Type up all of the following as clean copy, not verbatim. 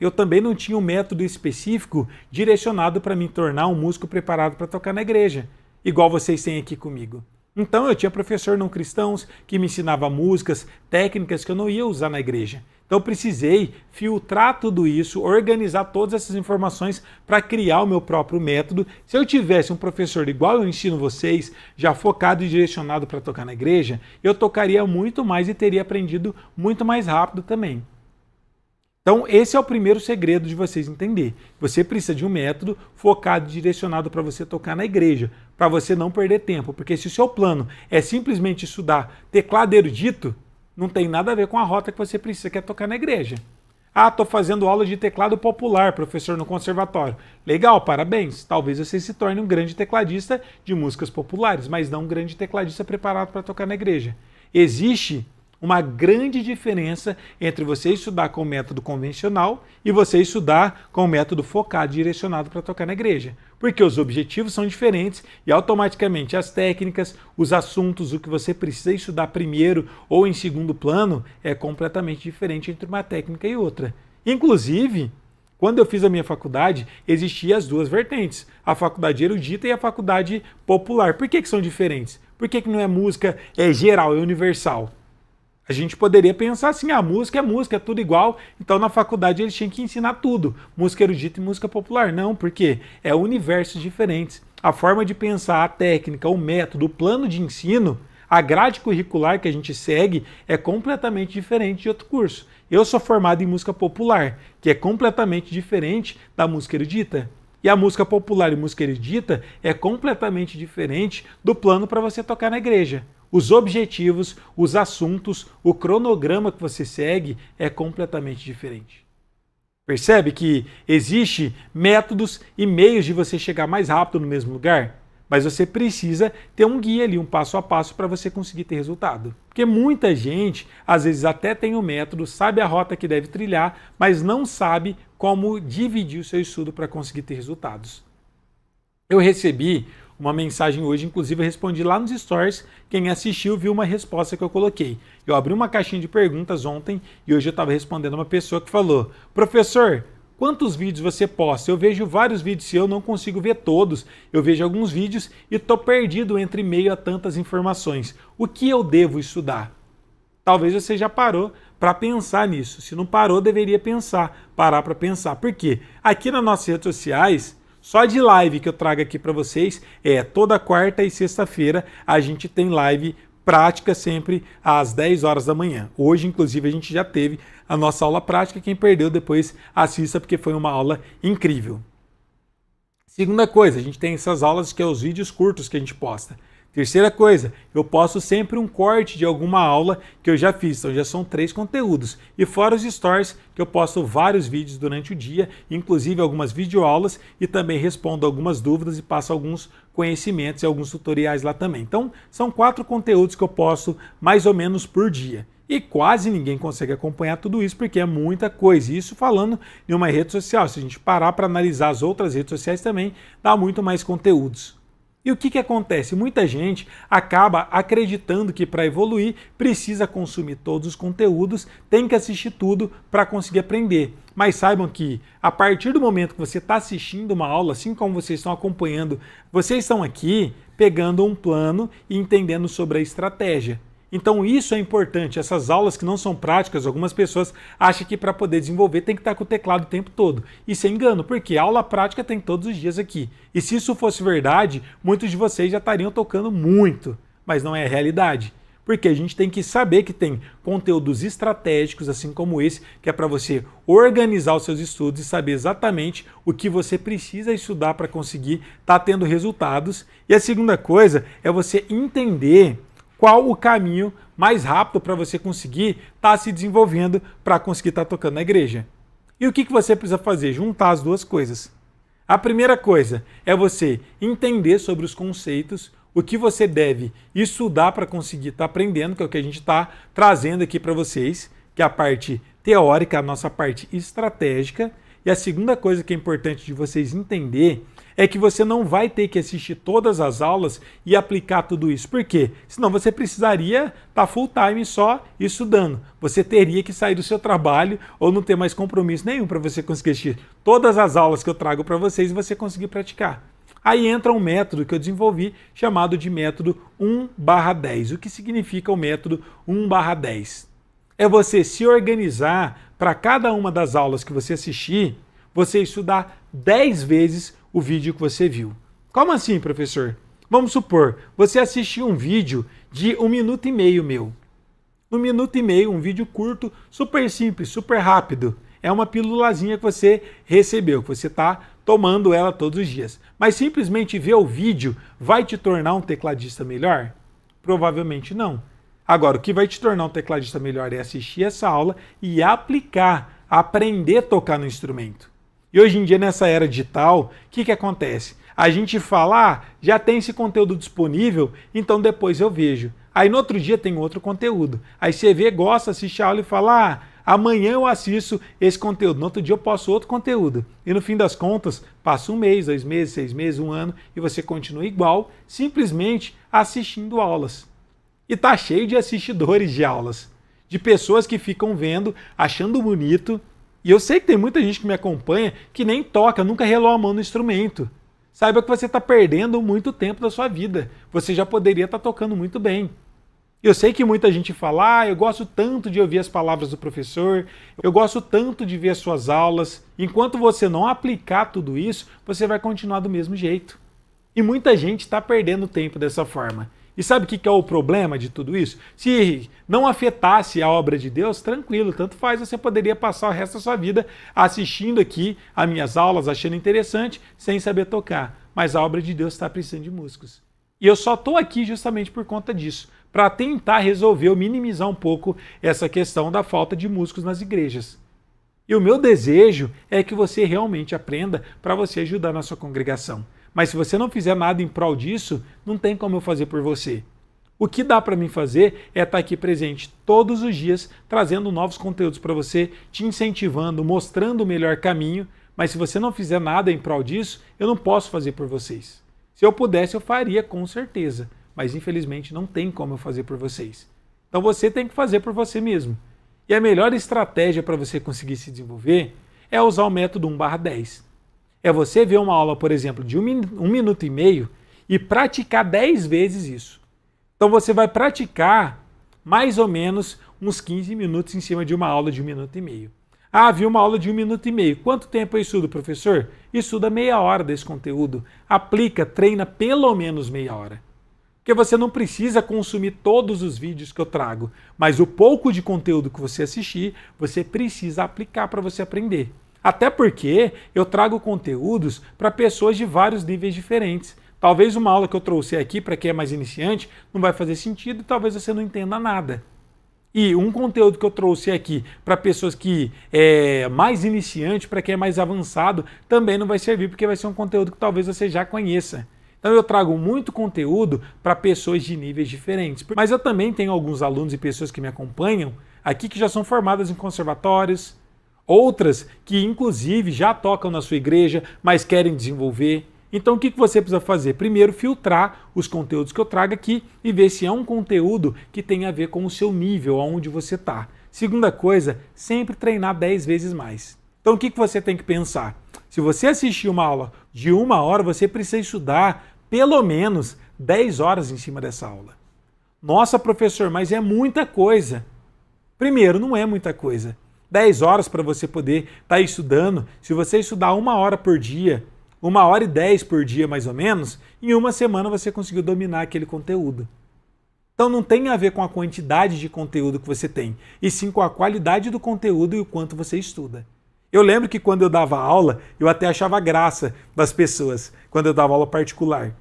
eu também não tinha um método específico direcionado para me tornar um músico preparado para tocar na igreja, igual vocês têm aqui comigo. Então eu tinha professor não cristãos que me ensinava músicas, técnicas que eu não ia usar na igreja. Então eu precisei filtrar tudo isso, organizar todas essas informações para criar o meu próprio método. Se eu tivesse um professor igual eu ensino vocês, já focado e direcionado para tocar na igreja, eu tocaria muito mais e teria aprendido muito mais rápido também. Então, esse é o primeiro segredo de vocês entender. Você precisa de um método focado e direcionado para você tocar na igreja, para você não perder tempo. Porque se o seu plano é simplesmente estudar teclado erudito, não tem nada a ver com a rota que você precisa, que é tocar na igreja. Ah, estou fazendo aula de teclado popular, professor no conservatório. Legal, parabéns. Talvez você se torne um grande tecladista de músicas populares, mas não um grande tecladista preparado para tocar na igreja. Existe uma grande diferença entre você estudar com o método convencional e você estudar com o método focado e direcionado para tocar na igreja. Porque os objetivos são diferentes e automaticamente as técnicas, os assuntos, o que você precisa estudar primeiro ou em segundo plano é completamente diferente entre uma técnica e outra. Inclusive, quando eu fiz a minha faculdade, existiam as duas vertentes, a faculdade erudita e a faculdade popular. Por que são diferentes? Por que não é música geral, é universal? A gente poderia pensar assim, a música, é tudo igual, então na faculdade eles tinham que ensinar tudo, música erudita e música popular. Não, porque é universos diferentes. A forma de pensar, a técnica, o método, o plano de ensino, a grade curricular que a gente segue é completamente diferente de outro curso. Eu sou formado em música popular, que é completamente diferente da música erudita. E a música popular e música erudita é completamente diferente do plano para você tocar na igreja. Os objetivos, os assuntos, o cronograma que você segue é completamente diferente. Percebe que existe métodos e meios de você chegar mais rápido no mesmo lugar? Mas você precisa ter um guia ali, um passo a passo para você conseguir ter resultado. Porque muita gente, às vezes até tem o método, sabe a rota que deve trilhar, mas não sabe como dividir o seu estudo para conseguir ter resultados. Eu recebi uma mensagem hoje, inclusive eu respondi lá nos stories, quem assistiu viu uma resposta que eu coloquei. Eu abri uma caixinha de perguntas ontem e hoje eu estava respondendo uma pessoa que falou: professor, quantos vídeos você posta? Eu vejo vários vídeos e eu não consigo ver todos. Eu vejo alguns vídeos e estou perdido entre meio a tantas informações. O que eu devo estudar? Talvez você já parou para pensar nisso. Se não parou, deveria parar para pensar. Por quê? Aqui nas nossas redes sociais, só de live que eu trago aqui para vocês, toda quarta e sexta-feira a gente tem live prática sempre às 10 horas da manhã. Hoje, inclusive, a gente já teve a nossa aula prática. Quem perdeu, depois assista, porque foi uma aula incrível. Segunda coisa, a gente tem essas aulas que é os vídeos curtos que a gente posta. Terceira coisa, eu posto sempre um corte de alguma aula que eu já fiz, então já são 3 conteúdos. E fora os stories, que eu posto vários vídeos durante o dia, inclusive algumas videoaulas, e também respondo algumas dúvidas e passo alguns conhecimentos e alguns tutoriais lá também. Então, são 4 conteúdos que eu posto mais ou menos por dia. E quase ninguém consegue acompanhar tudo isso, porque é muita coisa. Isso falando em uma rede social. Se a gente parar para analisar as outras redes sociais também, dá muito mais conteúdos. E o que acontece? Muita gente acaba acreditando que para evoluir precisa consumir todos os conteúdos, tem que assistir tudo para conseguir aprender. Mas saibam que a partir do momento que você está assistindo uma aula, assim como vocês estão acompanhando, vocês estão aqui pegando um plano e entendendo sobre a estratégia. Então isso é importante, essas aulas que não são práticas, algumas pessoas acham que para poder desenvolver tem que estar com o teclado o tempo todo. Isso é engano, porque aula prática tem todos os dias aqui. E se isso fosse verdade, muitos de vocês já estariam tocando muito, mas não é a realidade. Porque a gente tem que saber que tem conteúdos estratégicos, assim como esse, que é para você organizar os seus estudos e saber exatamente o que você precisa estudar para conseguir estar tendo resultados. E a segunda coisa é você entender qual o caminho mais rápido para você conseguir estar se desenvolvendo para conseguir estar tocando na igreja. E o que você precisa fazer? Juntar as duas coisas. A primeira coisa é você entender sobre os conceitos, o que você deve estudar para conseguir estar aprendendo, que é o que a gente está trazendo aqui para vocês, que é a parte teórica, a nossa parte estratégica. E a segunda coisa que é importante de vocês entender é que você não vai ter que assistir todas as aulas e aplicar tudo isso. Por quê? Senão você precisaria estar full time só estudando. Você teria que sair do seu trabalho ou não ter mais compromisso nenhum para você conseguir assistir todas as aulas que eu trago para vocês e você conseguir praticar. Aí entra um método que eu desenvolvi chamado de método 1/10. O que significa o método 1/10? É você se organizar para cada uma das aulas que você assistir, você estudar 10 vezes o vídeo que você viu. Como assim, professor? Vamos supor, você assistiu um vídeo de 1 minuto e meio meu. 1 minuto e meio, um vídeo curto, super simples, super rápido. É uma pílulazinha que você recebeu, que você está tomando ela todos os dias. Mas simplesmente ver o vídeo vai te tornar um tecladista melhor? Provavelmente não. Agora, o que vai te tornar um tecladista melhor é assistir essa aula e aplicar, aprender a tocar no instrumento. E hoje em dia, nessa era digital, o que acontece? A gente fala, já tem esse conteúdo disponível, então depois eu vejo. Aí no outro dia tem outro conteúdo. Aí você vê, gosta, assiste a aula e fala, amanhã eu assisto esse conteúdo, no outro dia eu posto outro conteúdo. E no fim das contas, passa 1 mês, 2 meses, 6 meses, 1 ano, e você continua igual, simplesmente assistindo aulas. E tá cheio de assistidores de aulas, de pessoas que ficam vendo, achando bonito. E eu sei que tem muita gente que me acompanha que nem toca, nunca relou a mão no instrumento. Saiba que você está perdendo muito tempo da sua vida. Você já poderia estar tocando muito bem. Eu sei que muita gente fala, eu gosto tanto de ouvir as palavras do professor, eu gosto tanto de ver as suas aulas. Enquanto você não aplicar tudo isso, você vai continuar do mesmo jeito. E muita gente está perdendo tempo dessa forma. E sabe o que é o problema de tudo isso? Se não afetasse a obra de Deus, tranquilo, tanto faz, você poderia passar o resto da sua vida assistindo aqui as minhas aulas, achando interessante, sem saber tocar. Mas a obra de Deus está precisando de músicos. E eu só estou aqui justamente por conta disso, para tentar resolver ou minimizar um pouco essa questão da falta de músicos nas igrejas. E o meu desejo é que você realmente aprenda para você ajudar na sua congregação. Mas se você não fizer nada em prol disso, não tem como eu fazer por você. O que dá para mim fazer é estar aqui presente todos os dias, trazendo novos conteúdos para você, te incentivando, mostrando o melhor caminho. Mas se você não fizer nada em prol disso, eu não posso fazer por vocês. Se eu pudesse, eu faria com certeza. Mas infelizmente não tem como eu fazer por vocês. Então você tem que fazer por você mesmo. E a melhor estratégia para você conseguir se desenvolver é usar o método 1/10. É você ver uma aula, por exemplo, de 1 minuto e meio e praticar 10 vezes isso. Então você vai praticar mais ou menos uns 15 minutos em cima de uma aula de 1 minuto e meio. Vi uma aula de 1 minuto e meio. Quanto tempo eu estudo, professor? Estuda meia hora desse conteúdo. Aplica, treina pelo menos meia hora. Porque você não precisa consumir todos os vídeos que eu trago, mas o pouco de conteúdo que você assistir, você precisa aplicar para você aprender. Até porque eu trago conteúdos para pessoas de vários níveis diferentes. Talvez uma aula que eu trouxe aqui para quem é mais iniciante não vai fazer sentido e talvez você não entenda nada. E um conteúdo que eu trouxe aqui para pessoas que é mais iniciante, para quem é mais avançado, também não vai servir porque vai ser um conteúdo que talvez você já conheça. Então eu trago muito conteúdo para pessoas de níveis diferentes. Mas eu também tenho alguns alunos e pessoas que me acompanham aqui que já são formadas em conservatórios, outras que inclusive já tocam na sua igreja, mas querem desenvolver. Então o que você precisa fazer? Primeiro, filtrar os conteúdos que eu trago aqui e ver se é um conteúdo que tem a ver com o seu nível, aonde você está. Segunda coisa, sempre treinar 10 vezes mais. Então o que você tem que pensar? Se você assistir uma aula de 1 hora, você precisa estudar pelo menos 10 horas em cima dessa aula. Nossa, professor, mas é muita coisa. Primeiro, não é muita coisa. 10 horas para você poder estar estudando, se você estudar 1 hora por dia, 1h10 por dia mais ou menos, em uma semana você conseguiu dominar aquele conteúdo. Então não tem a ver com a quantidade de conteúdo que você tem, e sim com a qualidade do conteúdo e o quanto você estuda. Eu lembro que quando eu dava aula, eu até achava graça das pessoas, quando eu dava aula particular.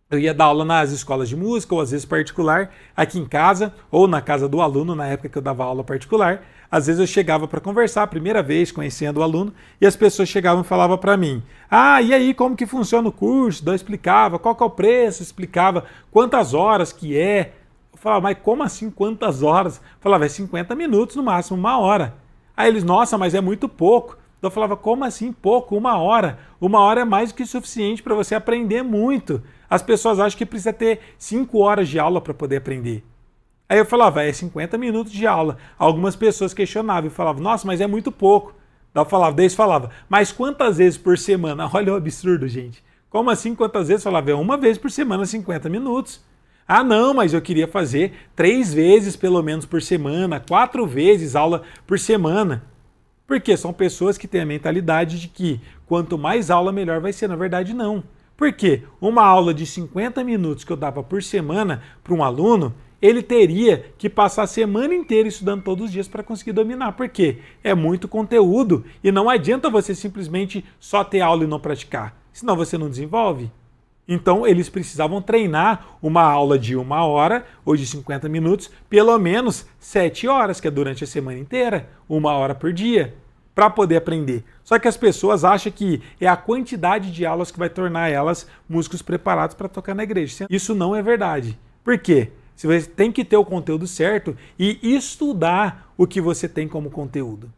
Eu ia dar aula nas escolas de música, ou às vezes particular, aqui em casa, ou na casa do aluno, na época que eu dava aula particular. Às vezes eu chegava para conversar, a primeira vez, conhecendo o aluno, e as pessoas chegavam e falavam para mim, e aí, como que funciona o curso? Eu explicava qual que é o preço, explicava quantas horas que é. Eu falava, mas como assim quantas horas? Eu falava, é 50 minutos no máximo, 1 hora. Aí eles, nossa, mas é muito pouco. Então eu falava, como assim pouco? 1 hora? 1 hora é mais do que suficiente para você aprender muito. As pessoas acham que precisa ter 5 horas de aula para poder aprender. Aí eu falava, é 50 minutos de aula. Algumas pessoas questionavam e falavam, nossa, mas é muito pouco. Daí eles falavam, mas quantas vezes por semana? Olha o absurdo, gente. Como assim quantas vezes? Eu falava, é 1 vez por semana, 50 minutos. Ah, não, mas eu queria fazer 3 vezes pelo menos por semana, 4 vezes aula por semana. Porque são pessoas que têm a mentalidade de que quanto mais aula, melhor vai ser. Na verdade, não. Por quê? Uma aula de 50 minutos que eu dava por semana para um aluno, ele teria que passar a semana inteira estudando todos os dias para conseguir dominar. Por quê? É muito conteúdo e não adianta você simplesmente só ter aula e não praticar. Senão você não desenvolve. Então, eles precisavam treinar uma aula de 1 hora ou de 50 minutos, pelo menos 7 horas, que é durante a semana inteira, 1 hora por dia, para poder aprender. Só que as pessoas acham que é a quantidade de aulas que vai tornar elas músicos preparados para tocar na igreja. Isso não é verdade. Por quê? Você tem que ter o conteúdo certo e estudar o que você tem como conteúdo.